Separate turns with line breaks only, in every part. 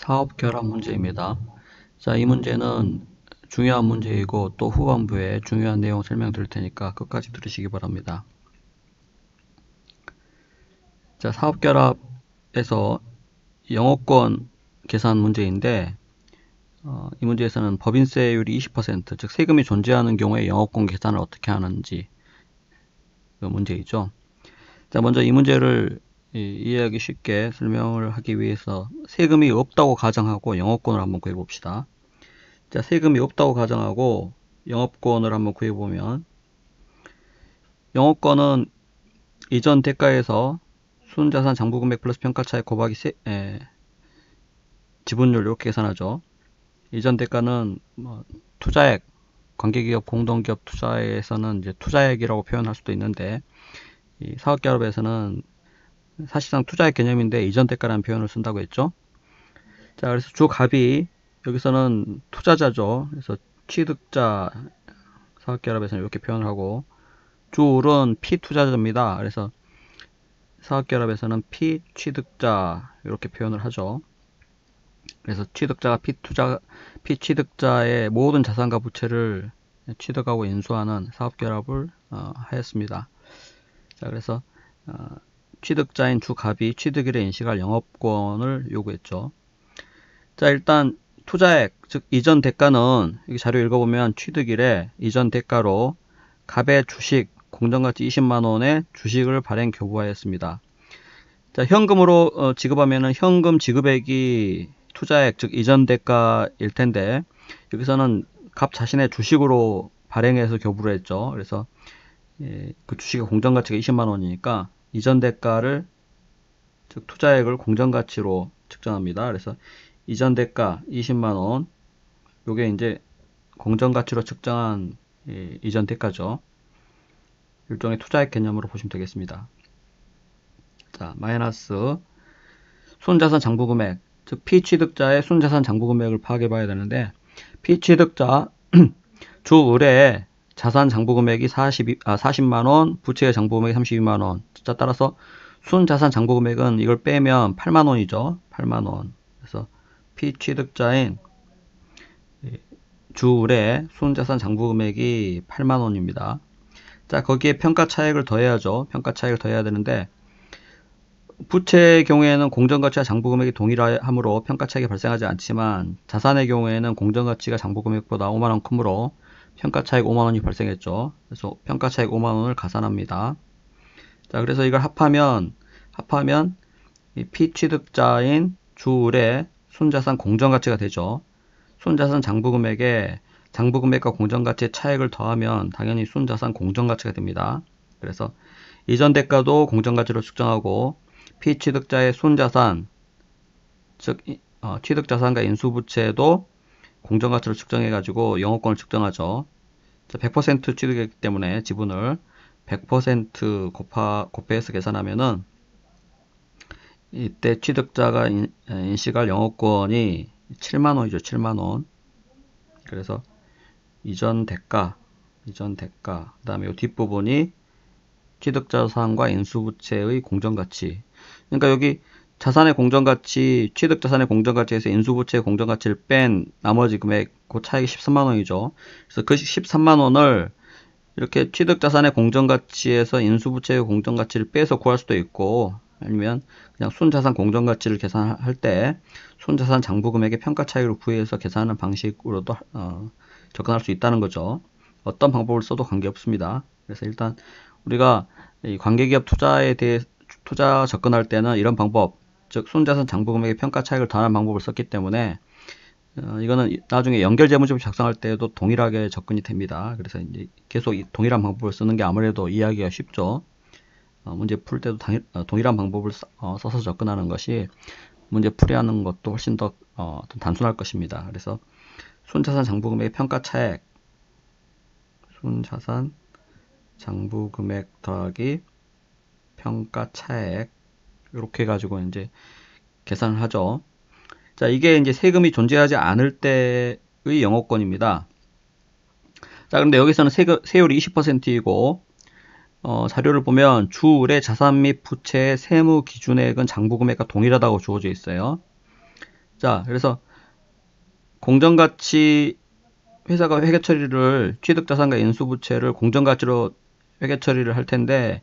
사업 결합 문제입니다. 자, 이 문제는 중요한 문제이고 또 후반부에 중요한 내용 설명드릴 테니까 끝까지 들으시기 바랍니다. 자, 사업 결합에서 영업권 계산 문제인데 이 문제에서는 법인세율이 20%, 즉 세금이 존재하는 경우에 영업권 계산을 어떻게 하는지 그 문제이죠. 자, 먼저 이 문제를 이해하기 쉽게 설명을 하기 위해서 세금이 없다고 가정하고 영업권을 한번 구해 봅시다. 자, 세금이 없다고 가정하고 영업권을 한번 구해보면 영업권은 이전 대가에서 순자산 장부금액 플러스 평가차익 곱하기 지분율 이렇게 계산하죠. 이전 대가는 투자액, 관계기업, 공동기업 투자에서는 이제 투자액이라고 표현할 수도 있는데 이 사업결합에서는 사실상 투자액 개념인데 이전 대가라는 표현을 쓴다고 했죠. 자, 그래서 주갑이 여기서는 투자자죠. 그래서 취득자, 사업결합에서는 이렇게 표현을 하고 주울은 피투자자입니다. 그래서 사업결합에서는 피취득자 이렇게 표현을 하죠. 그래서 취득자가 피취득자의 모든 자산과 부채를 취득하고 인수하는 사업결합을 하였습니다. 자, 그래서 취득자인 주갑이 취득일에 인식할 영업권을 요구했죠. 자, 일단 투자액, 즉 이전 대가는 여기 자료 읽어보면 취득일에 이전 대가로 갑의 주식 공정가치 20만원의 주식을 발행 교부하였습니다. 자, 현금으로 지급하면은 현금 지급액이 투자액, 즉 이전 대가일 텐데 여기서는 갑 자신의 주식으로 발행해서 교부를 했죠. 그래서 그 주식의 공정가치가 20만원이니까 이전 대가를, 즉 투자액을 공정가치로 측정합니다. 그래서 이전 대가 20만원, 요게 이제 공정가치로 측정한 이전 대가죠. 일종의 투자액 개념으로 보시면 되겠습니다. 자, 마이너스 순자산 장부금액, 즉 피취득자의 순자산 장부금액을 파악해 봐야 되는데 피취득자 주 의뢰의 자산 장부금액이 40만원, 부채의 장부금액이 32만원. 자, 따라서 순자산 장부금액은 이걸 빼면 8만원이죠. 8만원. 그래서 피취득자인 주 의뢰의 순자산 장부금액이 8만원입니다. 자, 거기에 평가차익을 더해야죠. 평가차익을 더해야 되는데 부채의 경우에는 공정가치와 장부금액이 동일하므로 평가차익이 발생하지 않지만 자산의 경우에는 공정가치가 장부금액보다 5만원 크므로 평가차익 5만원이 발생했죠. 그래서 평가차익 5만원을 가산합니다. 자, 그래서 이걸 합하면 이 피취득자인 주을의 순자산 공정가치가 되죠. 순자산 장부금액에 장부금액과 공정가치의 차액을 더하면 당연히 순자산 공정가치가 됩니다. 그래서 이전 대가도 공정가치로 측정하고 피취득자의 순자산, 즉 취득자산과 인수부채도 공정가치로 측정해가지고 영업권을 측정하죠. 100% 취득했기 때문에 지분을 100% 곱해서 계산하면은 이때 취득자가 인식할 영업권이 7만원이죠. 7만원. 그래서 이전 대가, 그 다음에 이 뒷부분이 취득자산과 인수부채의 공정가치. 그러니까 여기 자산의 공정가치, 취득자산의 공정가치에서 인수부채의 공정가치를 뺀 나머지 금액, 그 차익이 13만원이죠. 그래서 그 13만원을 이렇게 취득자산의 공정가치에서 인수부채의 공정가치를 빼서 구할 수도 있고, 아니면 그냥 순자산 공정가치를 계산할 때 순자산 장부금액의 평가차익을 구해서 계산하는 방식으로도 접근할 수 있다는 거죠. 어떤 방법을 써도 관계없습니다. 그래서 일단 우리가 이 관계기업 투자에 대해 투자 접근할 때는 이런 방법, 즉 순자산 장부금액의 평가차익을 더하는 방법을 썼기 때문에 이거는 나중에 연결재무제표 작성할 때도 동일하게 접근이 됩니다. 그래서 이제 계속 동일한 방법을 쓰는 게 아무래도 이해하기가 쉽죠. 문제 풀 때도 동일한 방법을 써서 접근하는 것이 문제 풀이하는 것도 훨씬 더 단순할 것입니다. 그래서 순자산 장부금액의 평가차액, 순자산 장부금액 더하기 평가차액, 이렇게 해가지고 이제 계산을 하죠. 자, 이게 이제 세금이 존재하지 않을 때의 영업권입니다. 자, 그런데 여기서는 세율이 20%이고 자료를 보면 주을의 자산 및 부채의 세무 기준액은 장부금액과 동일하다고 주어져 있어요. 자, 그래서 공정가치 회사가 회계 처리를 취득자산과 인수부채를 공정가치로 회계 처리를 할 텐데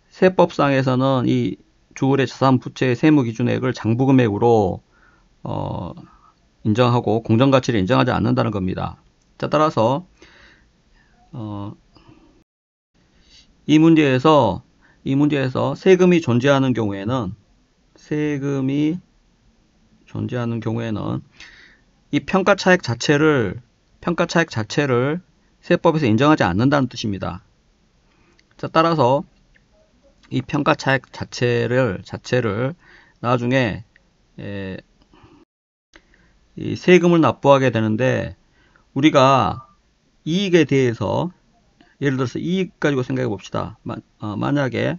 세법상에서는 이 주을의 자산 부채의 세무 기준액을 장부금액으로 인정하고 공정가치를 인정하지 않는다는 겁니다. 자, 따라서 이 문제에서 세금이 존재하는 경우에는 이 평가 차액 자체를 세법에서 인정하지 않는다는 뜻입니다. 자, 따라서 이 평가 차액 자체를 나중에 이 세금을 납부하게 되는데 이익에 대해서 예를 들어서 이익 가지고 생각해 봅시다. 만약에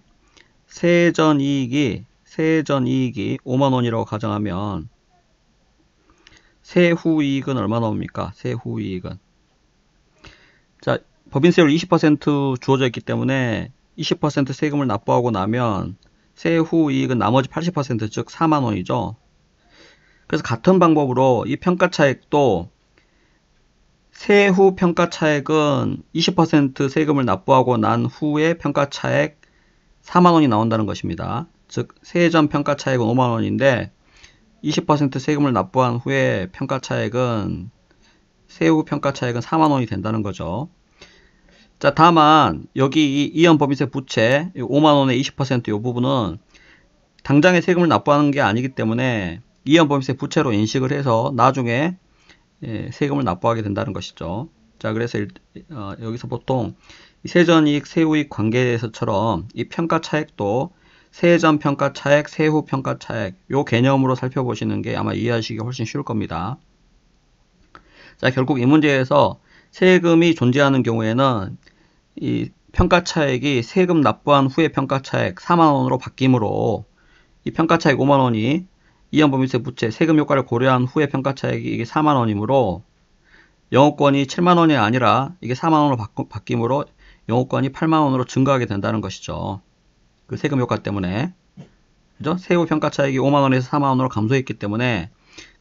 세전이익이 5만원이라고 가정하면 세후이익은 얼마 나옵니까? 세후이익은. 자, 법인세율 20% 주어져 있기 때문에 20% 세금을 납부하고 나면 세후이익은 나머지 80% 즉 4만원이죠. 그래서 같은 방법으로 이 평가차액도 세후 평가차액은 20% 세금을 납부하고 난 후에 평가차액 4만원이 나온다는 것입니다. 즉 세전 평가차액은 5만원인데 20% 세금을 납부한 후에 세후 평가차액은 4만원이 된다는 거죠. 자, 다만 여기 이 이연법인세 부채 5만원의 20% 이 부분은 당장에 세금을 납부하는 게 아니기 때문에 이연법인세 부채로 인식을 해서 나중에 세금을 납부하게 된다는 것이죠. 자, 그래서 여기서 보통 세전이익, 세후이익 관계에서처럼 이 평가차액도 세전 평가차액, 세후 평가차액 요 개념으로 살펴보시는 게 아마 이해하시기 훨씬 쉬울 겁니다. 자, 결국 이 문제에서 세금이 존재하는 경우에는 이 평가차액이 세금 납부한 후에 평가차액 4만원으로 바뀌므로 이 평가차액 5만원이 이연법인세 부채 세금 효과를 고려한 후에 평가차액이 이게 4만원이므로 영업권이 7만원이 아니라 이게 4만원으로 바뀌므로 영업권이 8만원으로 증가하게 된다는 것이죠. 그 세금 효과 때문에. 그죠? 세후 평가차액이 5만원에서 4만원으로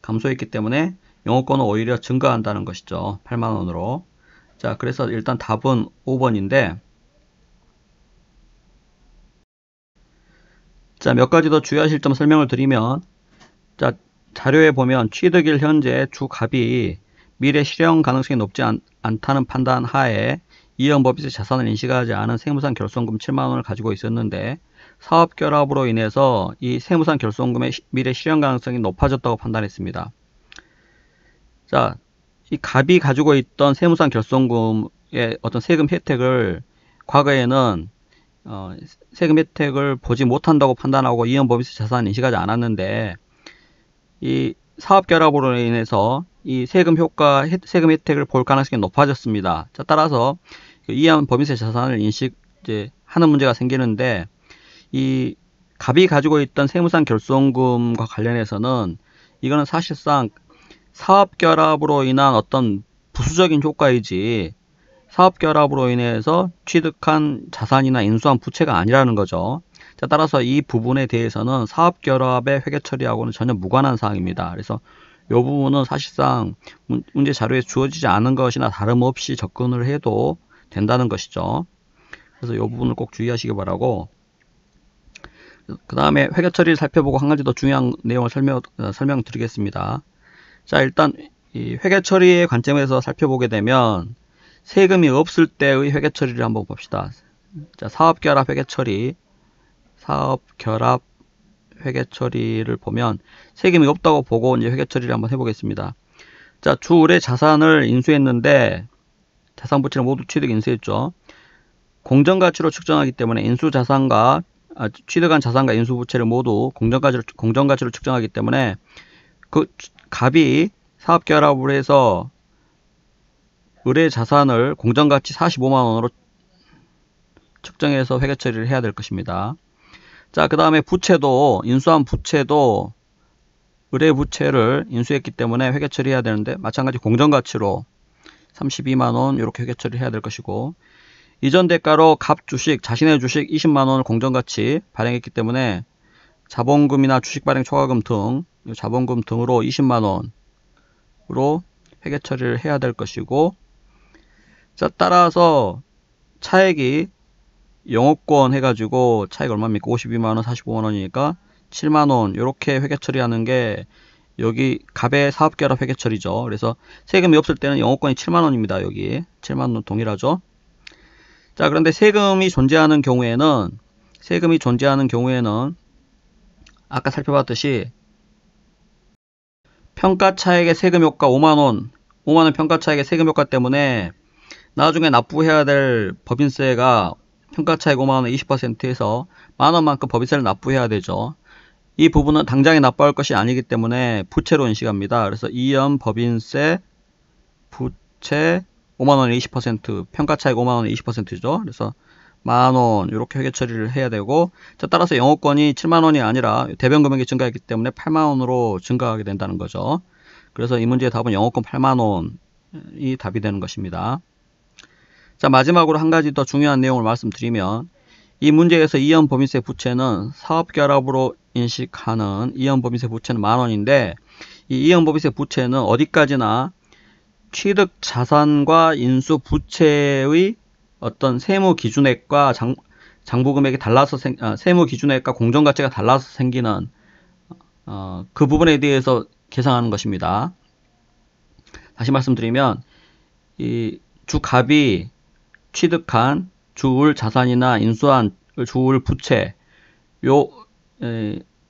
감소했기 때문에 영업권은 오히려 증가한다는 것이죠. 8만원으로. 자, 그래서 일단 답은 5번인데, 자, 몇 가지 더 주의하실 점 설명을 드리면, 자, 자료에 보면 취득일 현재 주갑이 미래 실현 가능성이 높지 않다는 판단 하에 이연법인세 자산을 인식하지 않은 세무상 결손금 7만원을 가지고 있었는데 사업결합으로 인해서 이 세무상 결손금의 미래 실현 가능성이 높아졌다고 판단했습니다. 자, 이 갑이 가지고 있던 세무상 결손금의 어떤 세금 혜택을 과거에는 세금 혜택을 보지 못한다고 판단하고 이연법인세 자산을 인식하지 않았는데 이 사업결합으로 인해서 이 세금 혜택을 볼 가능성이 높아졌습니다. 자, 따라서 이연법인세 자산을 인식하는 문제가 생기는데 이 갑이 가지고 있던 세무상 결손금과 관련해서는 이거는 사실상 사업결합으로 인한 어떤 부수적인 효과이지 사업결합으로 인해서 취득한 자산이나 인수한 부채가 아니라는 거죠. 자, 따라서 이 부분에 대해서는 사업결합의 회계 처리하고는 전혀 무관한 사항입니다. 그래서 이 부분은 사실상 문제 자료에 주어지지 않은 것이나 다름없이 접근을 해도 된다는 것이죠. 그래서 이 부분을 꼭 주의하시기 바라고, 그 다음에 회계 처리를 살펴보고 한 가지 더 중요한 내용을 설명드리겠습니다. 자, 일단 이 회계 처리의 관점에서 살펴보게 되면 세금이 없을 때의 회계 처리를 한번 봅시다. 자, 사업결합 회계 처리를 보면 세금이 없다고 보고 이제 회계 처리를 한번 해보겠습니다. 자, 주을에 자산을 인수했는데 자산 부채를 모두 취득 인수했죠. 공정가치로 측정하기 때문에 취득한 자산과 인수부채를 모두 공정가치로 측정하기 때문에 그 갑이 사업결합을 해서 의뢰 자산을 공정가치 45만원으로 측정해서 회계 처리를 해야 될 것입니다. 자, 그 다음에 인수한 부채도 의뢰 부채를 인수했기 때문에 회계 처리해야 되는데 마찬가지 공정가치로 32만원 이렇게 회계 처리해야 될 것이고, 이전 대가로 자신의 주식 20만원을 공정가치 발행했기 때문에 자본금이나 주식 발행 초과금 등 자본금 등으로 20만원으로 회계 처리를 해야 될 것이고, 자, 따라서 차액이 영업권 해가지고 차액 얼마입니까? 52만원, 45만원이니까 7만원 이렇게 회계 처리하는 게 여기 갑의 사업결합 회계 처리죠. 그래서 세금이 없을 때는 영업권이 7만원입니다. 여기 7만원 동일하죠. 자, 그런데 세금이 존재하는 경우에는 아까 살펴봤듯이 평가차액의 세금 효과 5만원 평가차액의 세금 효과 때문에 나중에 납부해야 될 법인세가 평가차액 5만원 20%에서 만원만큼 법인세를 납부해야 되죠. 이 부분은 당장에 납부할 것이 아니기 때문에 부채로 인식합니다. 그래서 이연 법인세 부채 5만원의 20%, 평가차액 5만원의 20%죠. 그래서 만원 이렇게 회계 처리를 해야 되고, 자, 따라서 영업권이 7만원이 아니라 대변 금액이 증가했기 때문에 8만원으로 증가하게 된다는 거죠. 그래서 이 문제의 답은 영업권 8만원이 답이 되는 것입니다. 자, 마지막으로 한 가지 더 중요한 내용을 말씀드리면, 이 문제에서 이연 법인세 부채는 사업결합으로 인식하는 이연 법인세 부채는 만원인데, 이 이연 법인세 부채는 어디까지나 취득 자산과 인수 부채의 어떤 세무 기준액과 장부 금액이 달라서 세무 기준액과 공정 가치가 달라서 생기는 그 부분에 대해서 계상하는 것입니다. 다시 말씀드리면, 이 주갑이 취득한 주울 자산이나 인수한 주울 부채,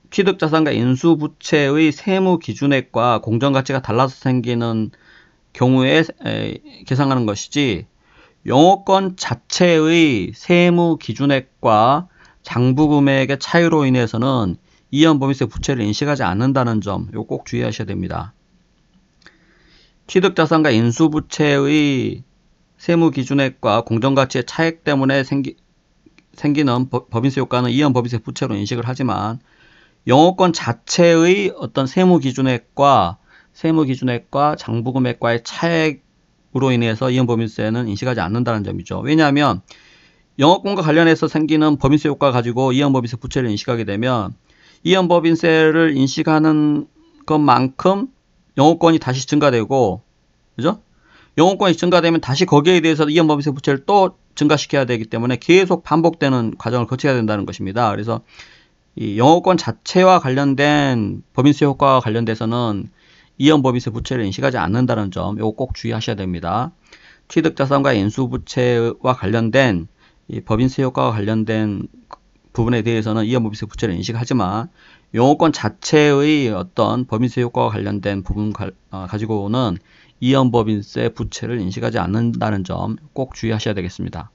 취득 자산과 인수 부채의 세무 기준액과 공정 가치가 달라서 생기는 경우에 계상하는 것이지, 영업권 자체의 세무 기준액과 장부 금액의 차이로 인해서는 이연 법인세 부채를 인식하지 않는다는 점, 이거 꼭 주의하셔야 됩니다. 취득 자산과 인수 부채의 세무 기준액과 공정 가치의 차액 때문에 생기는 법인세 효과는 이연 법인세 부채로 인식을 하지만, 영업권 자체의 어떤 세무 기준액과 장부 금액과의 차액으로 인해서 이연 법인세는 인식하지 않는다는 점이죠. 왜냐하면 영업권과 관련해서 생기는 법인세 효과 가지고 이연 법인세 부채를 인식하게 되면 이연 법인세를 인식하는 것만큼 영업권이 다시 증가되고, 그죠? 영업권이 증가되면 다시 거기에 대해서 이연 법인세 부채를 또 증가시켜야 되기 때문에 계속 반복되는 과정을 거쳐야 된다는 것입니다. 그래서 이 영업권 자체와 관련된 법인세 효과와 관련돼서는 이연 법인세 부채를 인식하지 않는다는 점, 이거 꼭 주의하셔야 됩니다. 취득자산과 인수부채와 관련된 이 법인세 효과와 관련된 부분에 대해서는 이연 법인세 부채를 인식하지만, 영업권 자체의 어떤 법인세 효과와 관련된 부분 가지고는 이연 법인세 부채를 인식하지 않는다는 점 꼭 주의하셔야 되겠습니다.